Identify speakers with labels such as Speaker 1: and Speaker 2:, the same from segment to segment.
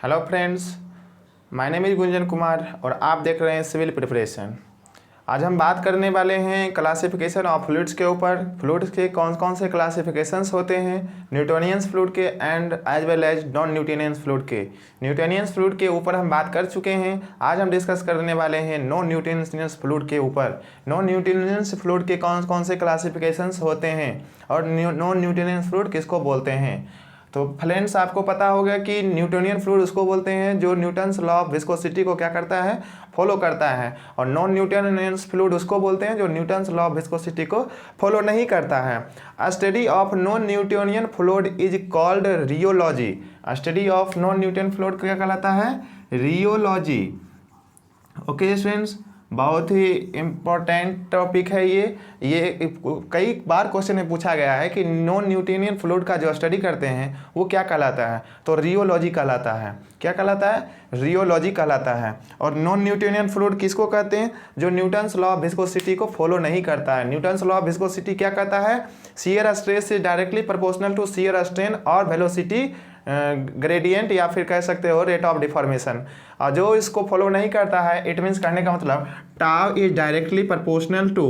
Speaker 1: Hello friends, my name is Gunjan Kumar और आप देख रहे हैं सिविल प्रिपरेशन। आज हम बात करने वाले हैं क्लासिफिकेशन ऑफ फ्लूइड्स के ऊपर। फ्लूइड्स के कौन कौन से क्लासिफिकेशंस होते हैं, न्यूटोनियंस फ्लूइड के and as well as non Newtonians fluid के। न्यूटोनियंस फ्लूइड के ऊपर हम बात कर चुके हैं। आज हम डिस्कस करने वाले हैं नॉन न्यूटोनियंस फ्लूइड के ऊपर। नॉन न्यूटोनियंस फ्लूइड के कौन कौन से क्लासिफिकेशंस होते हैं और नॉन न्यूटोनियंस फ्लूइड किसको बोलते हैं। तो फ्रेंड्स, आपको पता होगा कि न्यूटोनियन फ्लूइड उसको बोलते हैं जो न्यूटन्स लॉ ऑफ विस्कोसिटी को क्या करता है, फॉलो करता है, और नॉन न्यूटोनियन फ्लूइड उसको बोलते हैं जो न्यूटन्स लॉ ऑफ विस्कोसिटी को फॉलो नहीं करता है। अ study of non Newtonian fluid is called rheology. A study of non Newton fluid क्या कहलाता है, रियोलॉजी। ओके स्टूडेंट्स, बहुत ही इम्पोर्टेंट टॉपिक है ये कई बार क्वेश्चन में पूछा गया है कि नॉन न्यूटोनियन फ्लूइड का जो स्टडी करते हैं वो क्या कहलाता है, तो रियोलॉजी कहलाता है। क्या कहलाता है, रियोलॉजी कहलाता है। और नॉन न्यूटोनियन फ्लूइड किसको कहते हैं, जो न्यूटन्स लॉ ऑफ विस्कोसिटी को फॉलो नहीं करता है। न्यूटन्स लॉ ऑफ विस्कोसिटी क्या कहता है, shear stress is directly proportional to shear strain और वेलोसिटी ग्रेडियंट, या फिर कह सकते हो रेट ऑफ डिफॉर्मेशन। और जो इसको फॉलो नहीं करता है, इट मीन्स कहने का मतलब tau is directly proportional to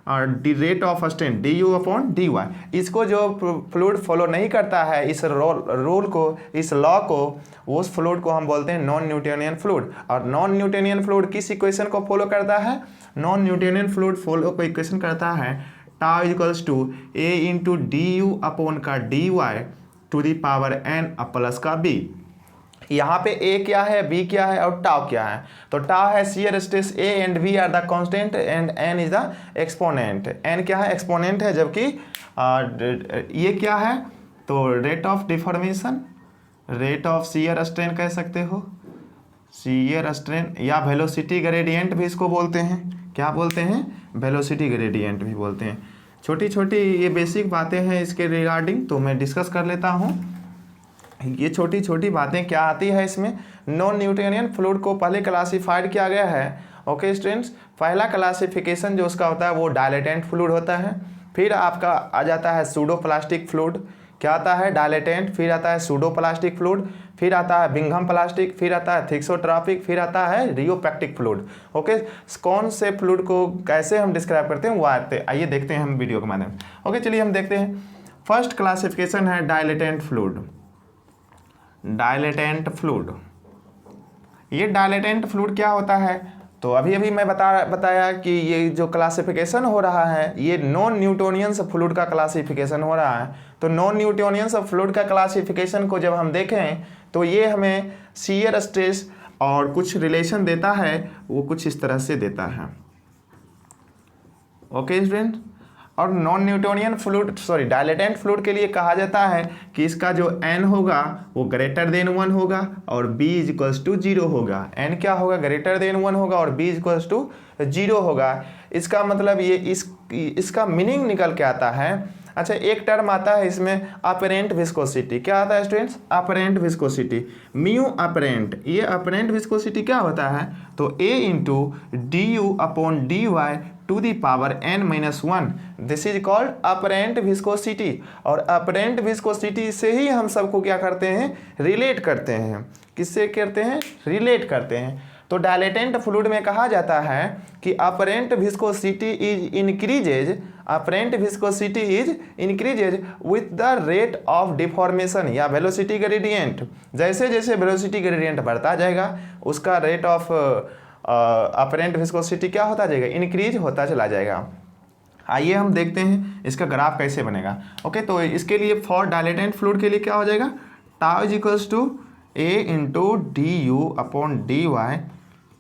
Speaker 1: the rate of strain d you upon d y. इसको जो फ्लूइड फॉलो नहीं करता है, इस रूल को, इस लॉ को, उस फ्लूइड को हम बोलते हैं नॉन न्यूटोनियन फ्लूइड। और नॉन न्यूटोनियन फ्लूइड किस इक्वेशन को फॉलो करता है, नॉन न्यूटोनियन फ्लूइड फॉलो को इक्वेशन करता है tau equals to A into D you upon का D Y to the power N plus का बी। यहाँ पे ए क्या है, बी क्या है और टाउ क्या है। तो टाउ है shear stress, a and b are the constant and n is the exponent. N क्या है, एक्सपोनेंट है, जबकि ये क्या है, तो rate of deformation, rate of shear strain कह सकते हो, शियर स्ट्रेन, या वेलोसिटी ग्रेडियंट भी इसको बोलते हैं। क्या बोलते हैं, वेलोसिटी ग्रेडियंट भी बोलते हैं। छोटी छोटी ये बेसिक बातें हैं इसके रिगार्डिंग, तो मैं डिस्कस कर लेता हूँ। ये छोटी छोटी बातें क्या आती है इसमें। नॉन न्यूटोनियन फ्लूइड को पहले क्लासिफाइड किया गया है। ओके स्टूडेंट्स, पहला क्लासिफिकेशन जो उसका होता है वो डायलेटेंट फ्लूइड होता है। फिर आपका आ जाता है सूडो प्लास्टिक फ्लूइड। क्या आता है, डायलेटेंट, फिर आता है सूडो प्लास्टिक फ्लूइड, फिर आता है बिंघम प्लास्टिक, फिर आता है थिक्सोट्रॉपिक, फिर आता है रियोपैक्टिक फ्लूइड। ओके, कौन से फ्लूइड को कैसे हम डिस्क्राइब करते हैं वो आइए देखते हैं हम वीडियो के माध्यम से। ओके, चलिए हम देखते हैं। फर्स्ट क्लासिफिकेशन है डायलेटेंट फ्लूइड। डायलेटेंट फ्लूइड, ये डायलेटेंट फ्लूइड क्या होता है, तो अभी मैं बताया कि ये जो क्लासिफिकेशन हो रहा है ये नॉन न्यूटोनियंस फ्लूइड का क्लासिफिकेशन हो रहा है। तो नॉन न्यूटोनियंस फ्लूइड का क्लासिफिकेशन को जब हम देखें तो ये हमें शियर स्ट्रेस और कुछ रिलेशन देता है, वो कुछ इस तरह से देता है। ओके स्टूडेंट, और non Newtonian fluid dilatant fluid के लिए कहा जाता है कि इसका जो n होगा वो ग्रेटर देन 1 होगा और b इज इक्वल्स टू 0 होगा। n क्या होगा, ग्रेटर देन 1 होगा और b इज इक्वल्स टू 0 होगा। इसका मतलब ये इसका मीनिंग निकल के आता है। अच्छा, एक टर्म आता है इसमें अपरेंट विस्कोसिटी। क्या आता है students, apparent viscosity, mu apparent. ये अपरेंट विस्कोसिटी क्या होता है, तो a into D you upon d Y to the power n-1, this is called apparent viscosity. और अपरेंट विस्कोसिटी से ही हम सबको क्या करते हैं, रिलेट करते हैं। किससे करते हैं, रिलेट करते हैं। तो डायलेटेंट फ्लूइड में कहा जाता है कि apparent viscosity is increases, apparent viscosity is increases with the rate of deformation या वेलोसिटी ग्रेडियंट। जैसे जैसे वेलोसिटी ग्रेडियंट बढ़ता जाएगा उसका रेट ऑफ अपरेंट विस्कोसिटी क्या होता जाएगा, इंक्रीज होता चला जाएगा। आइए हम देखते हैं इसका ग्राफ कैसे बनेगा। ओके, तो इसके लिए फॉर डायलेटेंट फ्लूइड के लिए क्या हो जाएगा, tau is equals to A into D you upon d y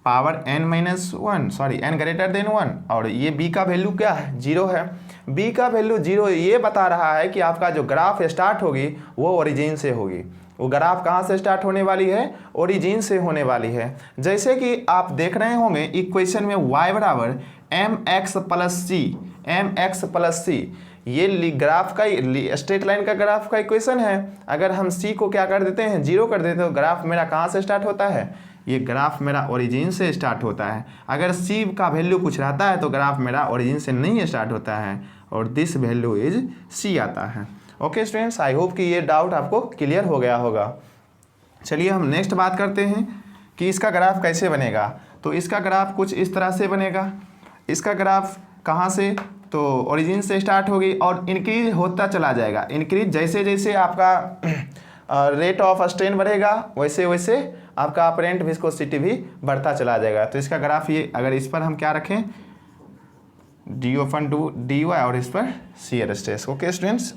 Speaker 1: power n-1, sorry n greater than 1। और ये b का वैल्यू क्या है, 0 है। b का वैल्यू 0 ये बता रहा है कि आपका जो ग्राफ स्टार्ट होगी वो ओरिजिन से होगी। वो ग्राफ कहाँ से स्टार्ट होने वाली है, ओरिजिन से होने वाली है। जैसे कि आप देख रहे होंगे इक्वेशन में y बराबर mx प्लस सी, mx प्लस सी, ये ग्राफ का, स्ट्रेट लाइन का ग्राफ का इक्वेशन है। अगर हम c को क्या कर देते हैं, 0 कर देते हैं, तो ग्राफ मेरा कहाँ से स्टार्ट होता है, ये ग्राफ मेरा ओरिजिन से स्टार्ट होता है। अगर c का वैल्यू कुछ रहता है तो ग्राफ मेरा ओरिजिन से नहीं स्टार्ट होता है और दिस वैल्यू इज c आता है। ओके स्टूडेंट्स, आई होप कि ये डाउट आपको क्लियर हो गया होगा। चलिए हम नेक्स्ट बात करते हैं कि इसका ग्राफ कैसे बनेगा। तो इसका ग्राफ कुछ इस तरह से बनेगा। इसका ग्राफ कहाँ से, तो ओरिजिन से स्टार्ट होगी और इंक्रीज होता चला जाएगा। इंक्रीज जैसे जैसे आपका रेट ऑफ स्ट्रेन बढ़ेगा वैसे वैसे आपका अपरेंट विस्कोसिटी भी बढ़ता चला जाएगा। तो इसका ग्राफ ये, अगर इस पर हम क्या रखें, dy और इस पर shear stress. Okay students,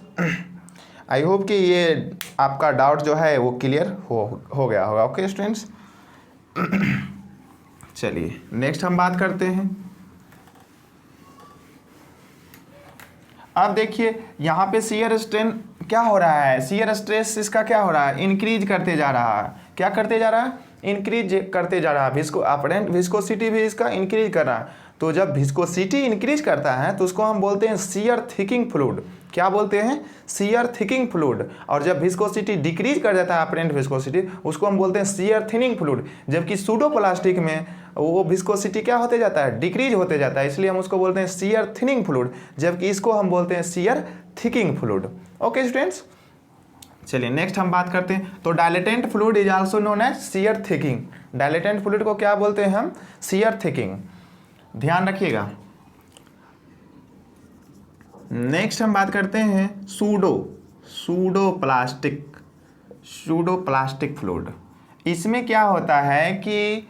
Speaker 1: I hope कि ये आपका डाउट जो है वो क्लियर हो गया होगा। ओके स्टूडेंट्स, चलिए नेक्स्ट हम बात करते हैं। अब देखिए यहाँ पे शियर स्ट्रेन क्या हो रहा है, शियर स्ट्रेस इसका क्या हो रहा है, इंक्रीज करते जा रहा है। क्या करते जा रहा है, इंक्रीज करते जा रहा है। अपरेंट विस्कोसिटी भी इसका इंक्रीज कर रहा है। तो जब विस्कोसिटी इंक्रीज करता है तो उसको हम बोलते हैं शियर थिकिंग फ्लूइड। क्या बोलते हैं, शियर थिकिंग फ्लूइड। और जब विस्कोसिटी डिक्रीज कर जाता है अपरेंट विस्कोसिटी, उसको हम बोलते हैं शियर थिनिंग फ्लूइड। जबकि सूडोप्लास्टिक में वो विस्कोसिटी क्या होते जाता है, डिक्रीज होते जाता है, इसलिए हम उसको बोलते हैं शियर थिनिंग फ्लूइड, जबकि इसको हम बोलते हैं shear thickening fluid. Okay students, चलिए नेक्स्ट हम बात करते हैं। तो dilatant fluid is also known as shear thickening. Dilatant fluid को क्या बोलते हैं हम, शियर थिकिंग। ध्यान रखिएगा। नेक्स्ट हम बात करते हैं सूडोप्लास्टिक फ्लूइड। इसमें क्या होता है कि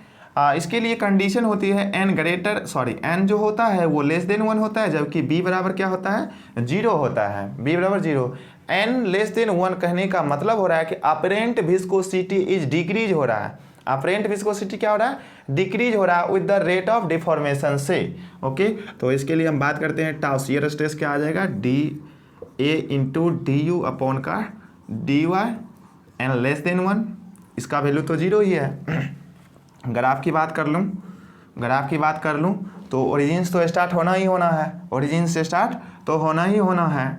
Speaker 1: इसके लिए कंडीशन होती है एन जो होता है वो लेस देन 1 होता है, जबकि बी बराबर क्या होता है, 0 होता है। बी बराबर 0, एन लेस देन 1 कहने का मतलब हो रहा है कि अपरेंट विस्कोसिटी इज डिक्रीज हो रहा है। अपरेंट विस्कोसिटी क्या हो रहा है, डिक्रीज हो रहा है with the rate of deformation से। ओके, तो इसके लिए हम बात करते हैं टाउ। शियर स्ट्रेस क्या आ जाएगा, DA/DU अपॉन का DY, एन लेस देन 1, इसका वैल्यू तो 0 ही है। ग्राफ की बात कर लूँ तो ओरिजिन तो स्टार्ट होना ही होना है, ओरिजिन से स्टार्ट तो होना ही होना है।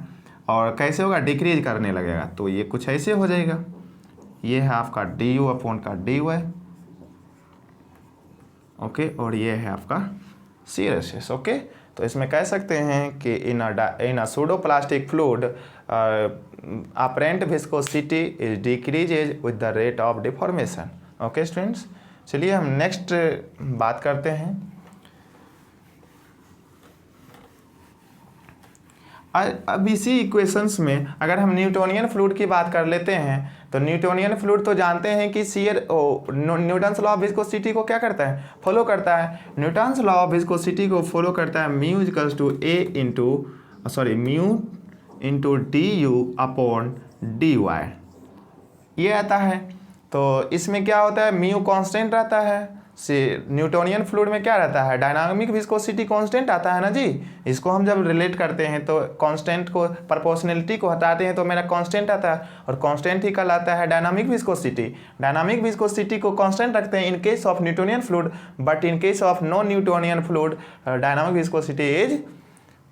Speaker 1: और कैसे होगा, डिक्रीज करने लगेगा। तो ये कुछ ऐसे हो जाएगा, ये है आपका DU अपॉन का DY। ओके, और ये है आपका शियर स्ट्रेस। ओके, तो इसमें कह सकते हैं कि in pseudoplastic fluid apparent viscosity is decreases with the rate of deformation. Okay students, चलिए हम नेक्स्ट बात करते हैं। अब इसी इक्वेशंस में अगर हम न्यूटोनियन फ्लूइड की बात कर लेते हैं, तो न्यूटोनियन फ्लूइड तो जानते हैं कि न्यूटन्स लॉ ऑफ विस्कोसिटी को क्या करता है, फॉलो करता है। न्यूटन्स लॉ ऑफ विस्कोसिटी को फॉलो करता है mu into DU upon DY, ये आता है। तो इसमें क्या होता है, म्यू कांस्टेंट रहता है। न्यूटोनियन फ्लूइड में क्या रहता है, डायनामिक विस्कोसिटी कांस्टेंट आता है ना जी। इसको हम जब रिलेट करते हैं तो कांस्टेंट को, प्रोपोर्शनलिटी को हटाते हैं तो मेरा कांस्टेंट आता है, और कांस्टेंट ही कहलाता है डायनामिक विस्कोसिटी। डायनामिक विस्कोसिटी को कांस्टेंट रखते हैं in case of Newtonian fluid, but in case of non Newtonian fluid dynamic viscosity is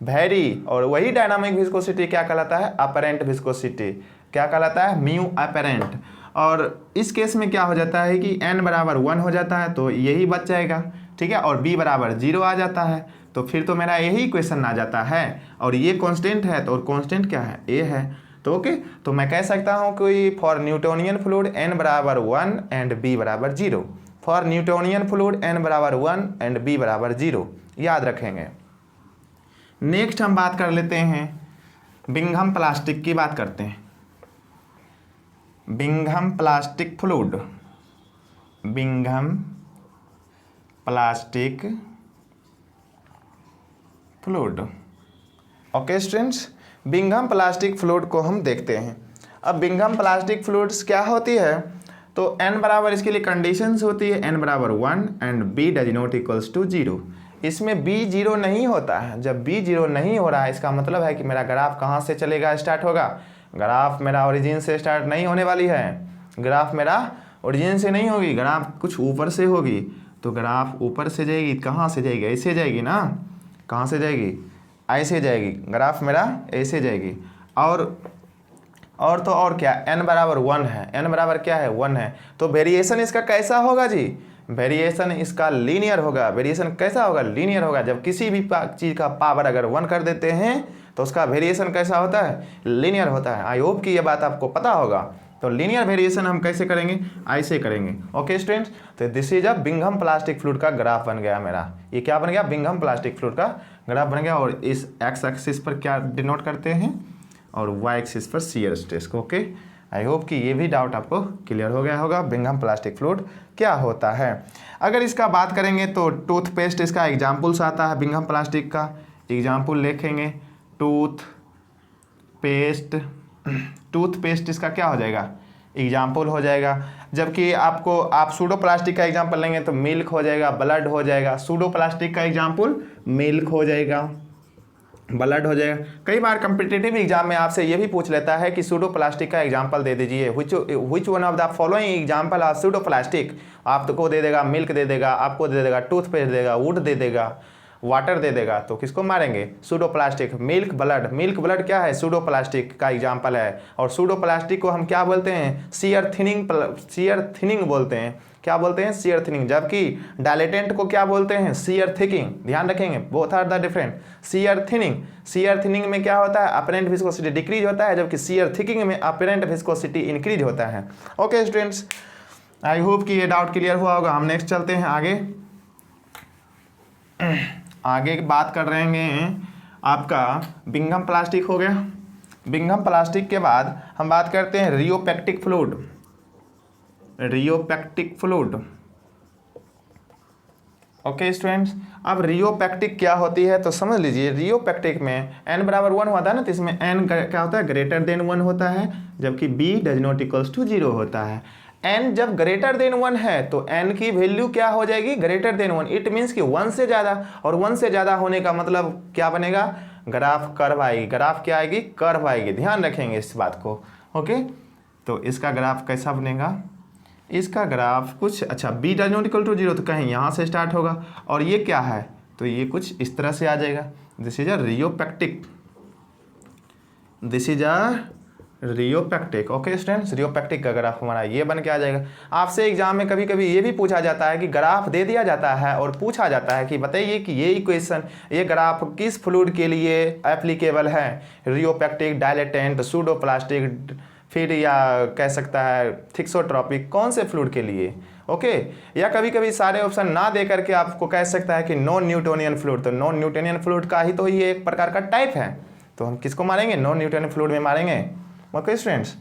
Speaker 1: very. और वही डायनामिक विस्कोसिटी क्या कहलाता है, अपरेंट विस्कोसिटी। क्या कहलाता है, म्यू अपरेंट। और इस केस में क्या हो जाता है कि n बराबर 1 हो जाता है, तो यही बच जाएगा, ठीक है। और b बराबर 0 आ जाता है, तो फिर तो मेरा यही इक्वेशन आ जाता है। और ये कांस्टेंट है, तो कांस्टेंट क्या है, a है। तो ओके, तो मैं कह सकता हूँ कि फॉर न्यूटोनियन फ्लूइड n बराबर 1 एंड b बराबर 0। फॉर न्यूटोनियन फ्लूइड n बराबर 1 एंड b बराबर 0, याद रखेंगे। नेक्स्ट हम बात कर लेते हैं, बिंघम प्लास्टिक की बात करते हैं। Bingham plastic fluid, Bingham plastic fluid. Okay students, Bingham plastic fluid को हम देखते हैं। अब बिंघम प्लास्टिक फ्लूइड्स क्या होती है, तो n बराबर, इसके लिए कंडीशंस होती है n बराबर 1 and b does not equals to 0। इसमें b 0 नहीं होता है। जब b 0 नहीं हो रहा है, इसका मतलब है कि मेरा ग्राफ कहाँ से चलेगा, स्टार्ट होगा। ग्राफ मेरा ओरिजिन से स्टार्ट नहीं होने वाली है, ग्राफ मेरा ओरिजिन से नहीं होगी, ग्राफ कुछ ऊपर से होगी। तो ग्राफ ऊपर से जाएगी, कहाँ से जाएगी, ऐसे जाएगी ना, कहाँ से जाएगी, ऐसे जाएगी। ग्राफ मेरा ऐसे जाएगी। और तो और क्या, n बराबर 1 है, n बराबर क्या है, 1 है। तो वेरिएशन इसका कैसा होगा जी, वेरिएशन इसका लीनियर होगा। वेरिएशन कैसा होगा, लीनियर होगा। जब किसी भी चीज़ का पावर अगर 1 कर देते हैं तो उसका वेरिएशन कैसा होता है, लीनियर होता है। आई होप कि ये बात आपको पता होगा। तो लीनियर वेरिएशन हम कैसे करेंगे, ऐसे करेंगे। ओके स्टूडेंट्स, तो this is a Bingham plastic fluid का ग्राफ बन गया मेरा। ये क्या बन गया, बिंघम प्लास्टिक फ्लूइड का ग्राफ बन गया। और इस एक्स एक्सिस पर क्या डिनोट करते हैं, और वाई एक्सिस पर शियर स्ट्रेस को। ओके, आई होप कि ये भी डाउट आपको क्लियर हो गया होगा बिंघम प्लास्टिक फ्लूइड क्या होता है। अगर इसका बात करेंगे तो टूथपेस्ट इसका एग्जाम्पल्स आता है बिंघम प्लास्टिक का। एग्जाम्पल लिखेंगे टूथपेस्ट इसका क्या हो जाएगा, एग्जाम्पल हो जाएगा। जबकि आप सूडो प्लास्टिक का एग्जाम्पल लेंगे तो मिल्क हो जाएगा, ब्लड हो जाएगा। सूडो प्लास्टिक का एग्जाम्पल मिल्क हो जाएगा, ब्लड हो जाएगा। कई बार कम्पिटिटिव एग्जाम में आपसे ये भी पूछ लेता है कि सूडो प्लास्टिक का एग्जाम्पल दे दीजिए, which one of the following example of pseudo plastic. आपको दे देगा मिल्क दे देगा, आपको दे देगा टूथपेस्ट देगा, वुड दे देगा, वाटर दे देगा, तो किसको मारेंगे, सूडो प्लास्टिक। मिल्क ब्लड क्या है, सूडो प्लास्टिक का एग्जाम्पल है। और सूडो प्लास्टिक को हम क्या बोलते हैं, शियर थिनिंग बोलते हैं। क्या बोलते हैं, शियर थिनिंग। जबकि डायलेटेंट को क्या बोलते हैं, शियर थिकिंग। ध्यान रखेंगे, both are the different. Shear thinning में क्या होता है, अपरेंट विस्कोसिटी डिक्रीज होता है, जबकि शियर थिकिंग में अपरेंट विस्कोसिटी इंक्रीज होता है। ओके स्टूडेंट्स, आई होप कि ये डाउट क्लियर हुआ होगा। हम नेक्स्ट चलते हैं आगे बात कर रहे हैं आपका बिंघम प्लास्टिक हो गया। बिंघम प्लास्टिक के बाद हम बात करते हैं रियोपेक्टिक फ्लूइड। ओके स्टूडेंट्स, अब रियोपेक्टिक क्या होती है तो समझ लीजिए। रियोपेक्टिक में n बराबर 1 होता है ना, तो इसमें n क्या होता है, ग्रेटर देन 1 होता है, जबकि b does not equals to 0 होता है। n जब ग्रेटर देन 1 है तो n की वैल्यू क्या हो जाएगी, ग्रेटर देन 1। इट मीन्स कि 1 से ज़्यादा, और 1 से ज़्यादा होने का मतलब क्या बनेगा, ग्राफ कर्व आएगी। ग्राफ क्या आएगी, कर्व आएगी। ध्यान रखेंगे इस बात को। ओके, तो इसका ग्राफ कैसा बनेगा, इसका ग्राफ कुछ अच्छा, b does not equal to 0 तो कहीं यहाँ से स्टार्ट होगा, और ये क्या है, तो ये कुछ इस तरह से आ जाएगा। This is a rheopectic. Okay students, rheopectic का ग्राफ हमारा ये बन के आ जाएगा। आपसे एग्जाम में कभी कभी ये भी पूछा जाता है कि ग्राफ दे दिया जाता है और पूछा जाता है कि बताइए कि ये इक्वेशन, ये ग्राफ किस फ्लूइड के लिए एप्लीकेबल है, रियोपेक्टिक, डायलेटेंट, सूडो प्लास्टिक, फिर या कह सकता है थिक्सोट्रॉपिक, कौन से फ्लूइड के लिए। ओके, या कभी कभी सारे ऑप्शन ना दे करके आपको कह सकता है कि नॉन न्यूटोनियन फ्लूइड। तो नॉन न्यूटोनियन फ्लूइड का ही तो ये एक प्रकार का टाइप है, तो हम किसको मारेंगे, नॉन न्यूटोनियन फ्लूइड में मारेंगे। ओके स्टूडेंट्स,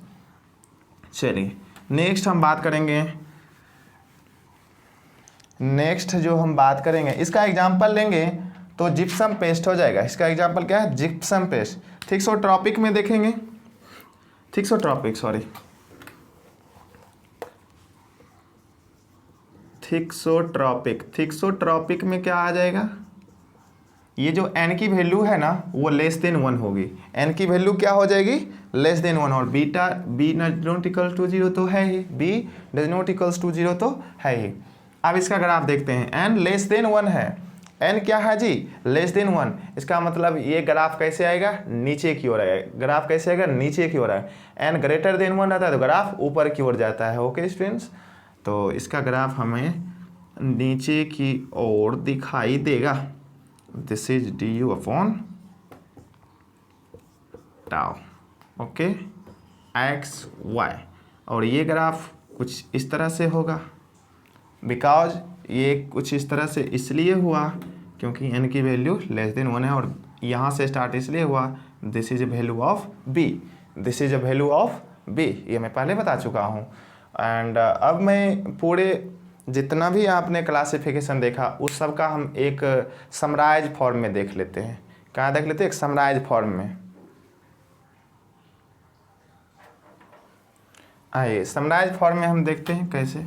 Speaker 1: चलिए नेक्स्ट हम बात करेंगे, इसका एग्जाम्पल लेंगे तो जिप्सम पेस्ट हो जाएगा। इसका एग्जाम्पल क्या है, जिप्सम पेस्ट। थिक्सोट्रॉपिक में देखेंगे, थिक्सोट्रॉपिक में क्या आ जाएगा, ये जो n की वैल्यू है ना वो लेस देन 1 होगी। n की वैल्यू क्या हो जाएगी, लेस देन 1। और b does not equal to 0 तो है ही, b does not equals to 0 तो है ही। अब इसका ग्राफ देखते हैं, n लेस देन 1 है, n क्या है जी, लेस देन 1। इसका मतलब ये ग्राफ कैसे आएगा, नीचे की ओर आएगा। ग्राफ कैसे आएगा, नीचे की ओर आएगा। n ग्रेटर देन 1 रहता है तो ग्राफ ऊपर की ओर जाता है। ओके स्टूडेंट्स, तो इसका ग्राफ हमें नीचे की ओर दिखाई देगा। This is du upon tau. Okay, x y, और ये ग्राफ कुछ इस तरह से होगा। बिकॉज ये कुछ इस तरह से इसलिए हुआ क्योंकि n की वैल्यू लेस देन 1 है, और यहाँ से स्टार्ट इसलिए हुआ, this is value of b, ये मैं पहले बता चुका हूँ। एंड अब मैं पूरे जितना भी आपने क्लासिफिकेशन देखा उस सब का हम एक समराइज फॉर्म में देख लेते हैं। कहाँ देख लेते हैं, एक समराइज फॉर्म में। आइए समराइज फॉर्म में हम देखते हैं कैसे।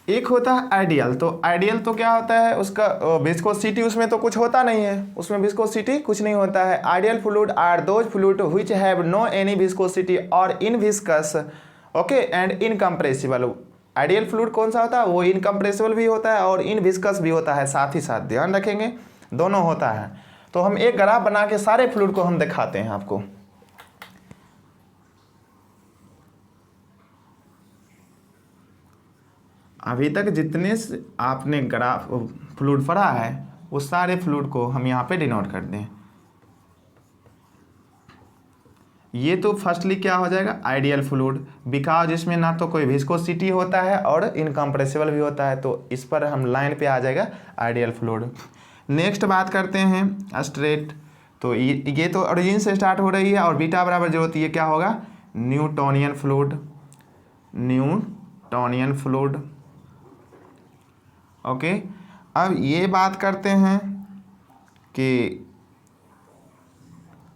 Speaker 1: एक होता है आइडियल, तो आइडियल तो क्या होता है, उसका विस्कोसिटी उसमें तो कुछ होता नहीं है, उसमें विस्कोसिटी कुछ नहीं होता है। Ideal fluid are those fluid which have no any viscosity और inviscous, okay, and incompressible. Ideal fluid कौन सा होता है, वो इनकम्प्रेसिबल भी होता है और इनविस्कस भी होता है, साथ ही साथ ध्यान रखेंगे दोनों होता है। तो हम एक ग्राफ बना के सारे फ्लूइड को हम दिखाते हैं आपको। अभी तक जितने आपने ग्राफ फ्लूइड पढ़ा है वो सारे फ्लूइड को हम यहाँ पे डिनोट कर दें। ये तो फर्स्टली क्या हो जाएगा, आइडियल फ्लूइड, बिकॉज इसमें ना तो कोई विस्कोसिटी होता है और इनकम्प्रेसिबल भी होता है, तो इस पर हम लाइन पे आ जाएगा आइडियल फ्लूइड। नेक्स्ट बात करते हैं स्ट्रेट, तो ये तो ओरिजिन से स्टार्ट हो रही है और बीटा बराबर जो होती है क्या होगा, Newtonian fluid, Newtonian fluid. Okay, अब ये बात करते हैं कि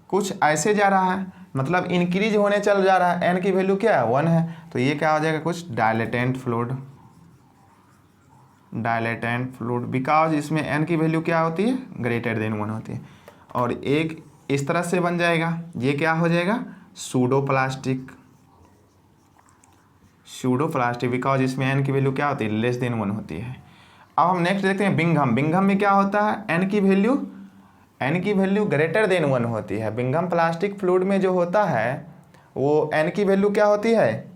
Speaker 1: कुछ ऐसे जा रहा है, मतलब इंक्रीज होने चल जा रहा है, एन की वैल्यू क्या है 1 है, तो ये क्या हो जाएगा, कुछ dilatant fluid, dilatant fluid, because इसमें एन की वैल्यू क्या होती है, ग्रेटर देन 1 होती है। और एक इस तरह से बन जाएगा, ये क्या हो जाएगा, pseudo plastic, pseudo plastic, because इसमें एन की वैल्यू क्या होती है, लेस देन 1 होती है। अब हम नेक्स्ट देखते हैं बिंघम। बिंघम में क्या होता है, एन की वैल्यू ग्रेटर देन 1 होती है। बिंघम प्लास्टिक फ्लूइड में जो होता है वो एन की वैल्यू क्या होती है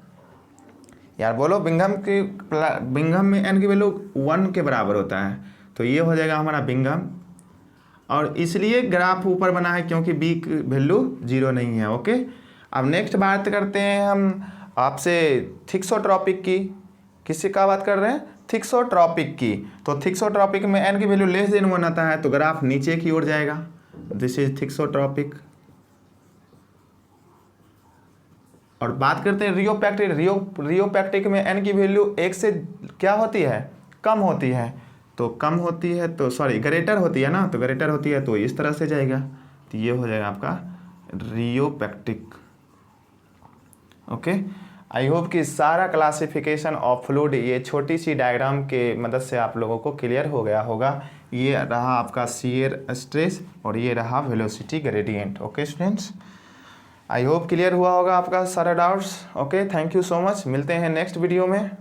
Speaker 1: यार, बोलो, बिंघम में एन की वैल्यू 1 के बराबर होता है, तो ये हो जाएगा हमारा बिंघम। और इसलिए ग्राफ ऊपर बना है क्योंकि बी की वैल्यू 0 नहीं है। ओके, अब नेक्स्ट बात करते हैं हम आपसे थिक्सोट्रॉपिक की। किससे का बात कर रहे हैं, थिक्सोट्रॉपिक की। तो थिक्सोट्रॉपिक में एन की वैल्यू लेस देन 1 आता है, तो ग्राफ नीचे की ओर जाएगा, दिस इज थिक्सोट्रॉपिक। और बात करते हैं रियोपैक्टिक। रियोपैक्टिक में एन की वैल्यू 1 से क्या होती है, कम होती है, तो कम होती है, तो सॉरी ग्रेटर होती है ना, तो ग्रेटर होती है, तो इस तरह से जाएगा, तो ये हो जाएगा आपका रियोपैक्टिक। ओके, आई होप कि सारा क्लासिफिकेशन ऑफ फ्लूइड ये छोटी सी डायग्राम के मदद से आप लोगों को क्लियर हो गया होगा। ये रहा आपका शियर स्ट्रेस और ये रहा velocity gradient. Okay students, I hope clear हुआ होगा आपका सारा doubts. Okay, thank you so much, मिलते हैं नेक्स्ट वीडियो में।